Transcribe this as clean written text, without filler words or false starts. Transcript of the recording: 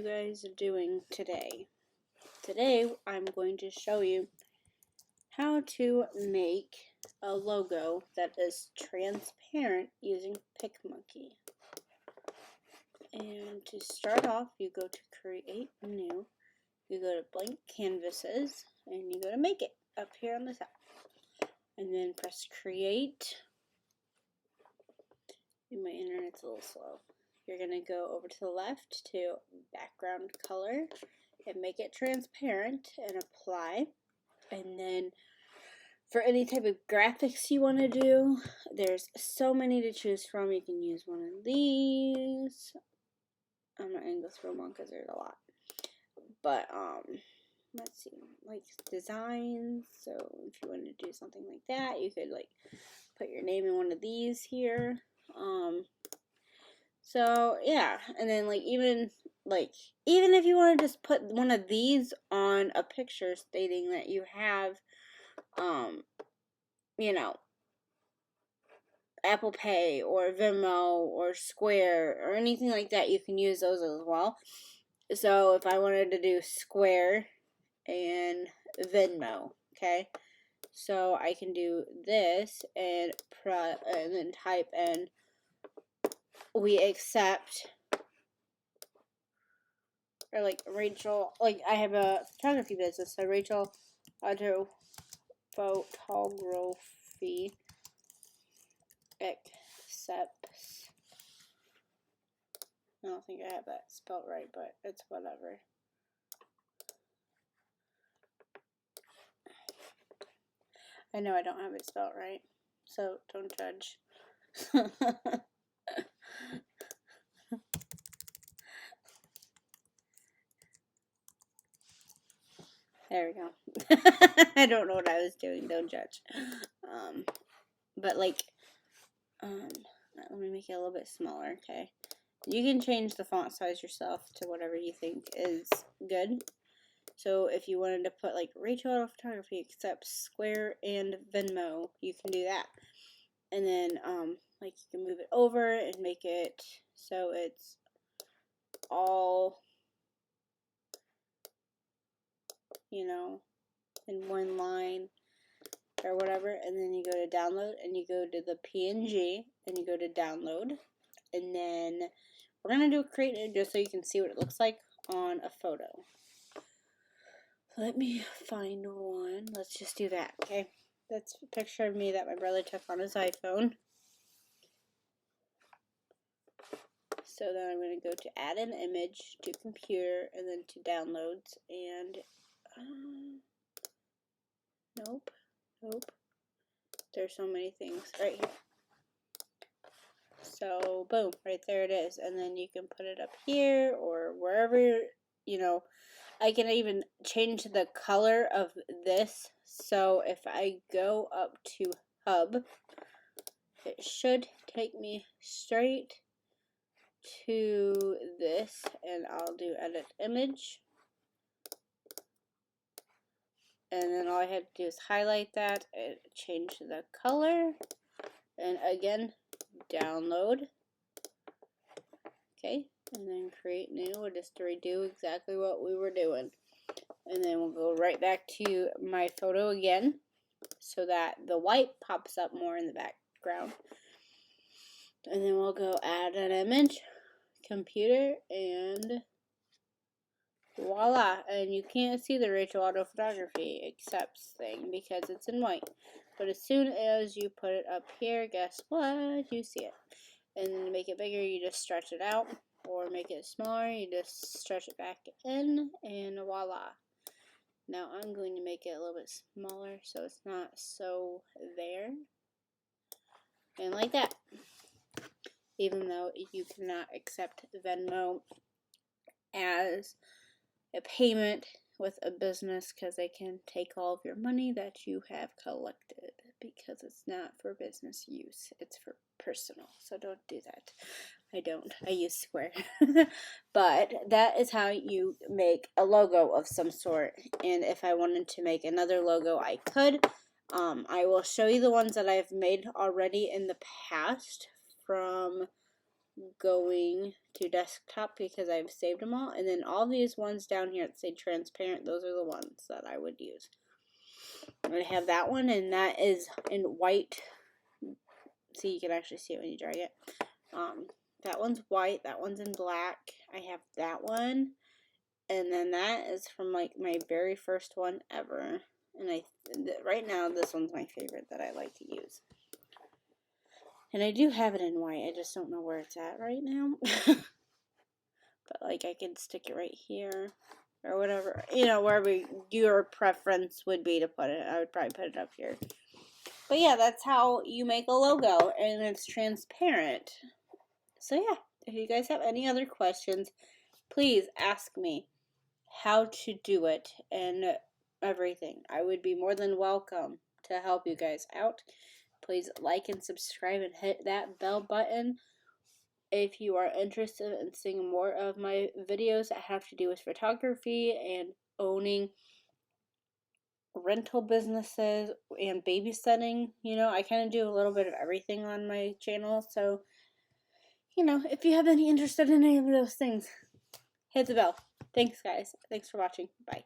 guys doing today? Today I'm going to show you how to make a logo that is transparent using Picmonkey. And to start off, you go to Create New, you go to Blank Canvases, and you go to Make It up here on the top. And then press Create. My internet's a little slow. You're going to go over to the left to Background Color and make it transparent and apply. And then for any type of graphics you want to do, there's so many to choose from. You can use one of these. I'm not going to go through them all because there's a lot. But, let's see, like designs. So if you want to do something like that, you could like put your name in one of these here. So yeah, and then like even if you want to just put one of these on a picture stating that you have you know, Apple Pay or Venmo or Square or anything like that, you can use those as well. So if I wanted to do Square and Venmo, okay, so I can do this and then type in we accept, or like Rachel, like I have a photography business, so Rachel Auto Photography accepts. I don't think I have that spelled right, but it's whatever. I know I don't have it spelled right, so don't judge. There we go. I don't know what I was doing, don't judge. But like, let me make it a little bit smaller, okay? You can change the font size yourself to whatever you think is good. So if you wanted to put like Rachel Auto Photography accepts Square and Venmo, you can do that. And then like you can move it over and make it so it's all, you know, in one line or whatever. And then you go to download and you go to the PNG and you go to download. And then we're going to do create it just so you can see what it looks like on a photo. Let me find one. Let's just do that, okay? That's a picture of me that my brother took on his iPhone. So then I'm going to go to add an image, to computer, and then to downloads, and nope. There's so many things right here. So boom, right there it is, and then you can put it up here or wherever, you know. I can even change the color of this. So if I go up to Hub, it should take me straight to this, and I'll do edit image. And then all I have to do is highlight that and change the color. And again, download. Okay, and then create new. We'll just redo exactly what we were doing. And then we'll go right back to my photo again so that the white pops up more in the background. And then we'll go add an image, computer, and voila. And you can't see the Rachel Auto Photography accepts thing because it's in white. But as soon as you put it up here, guess what? You see it. And then to make it bigger, you just stretch it out. Or make it smaller, you just stretch it back in, and voila. Now I'm going to make it a little bit smaller so it's not so there. And like that. Even though you cannot accept Venmo as a payment with a business because they can take all of your money that you have collected because it's not for business use. It's for personal. So don't do that. I use Square. But that is how you make a logo of some sort. And if I wanted to make another logo, I could. I will show you the ones that I've made already in the past from going to desktop because I've saved them all. And then all these ones down here that say transparent, those are the ones that I would use. I have that one, and that is in white. See, you can actually see it when you drag it. That one's white, that one's in black. I have that one, and then that is from like my very first one ever. And right now this one's my favorite that I like to use. And I do have it in white, I just don't know where it's at right now. But like I could stick it right here or whatever, you know, wherever your preference would be to put it. I would probably put it up here. But yeah, that's how you make a logo, and it's transparent. So yeah, if you guys have any other questions, please ask me how to do it and everything. I would be more than welcome to help you guys out. Please like and subscribe and hit that bell button if you are interested in seeing more of my videos that have to do with photography and owning rental businesses and babysitting. You know, I kind of do a little bit of everything on my channel. So, you know, if you have any interest in any of those things, hit the bell. Thanks, guys. Thanks for watching. Bye.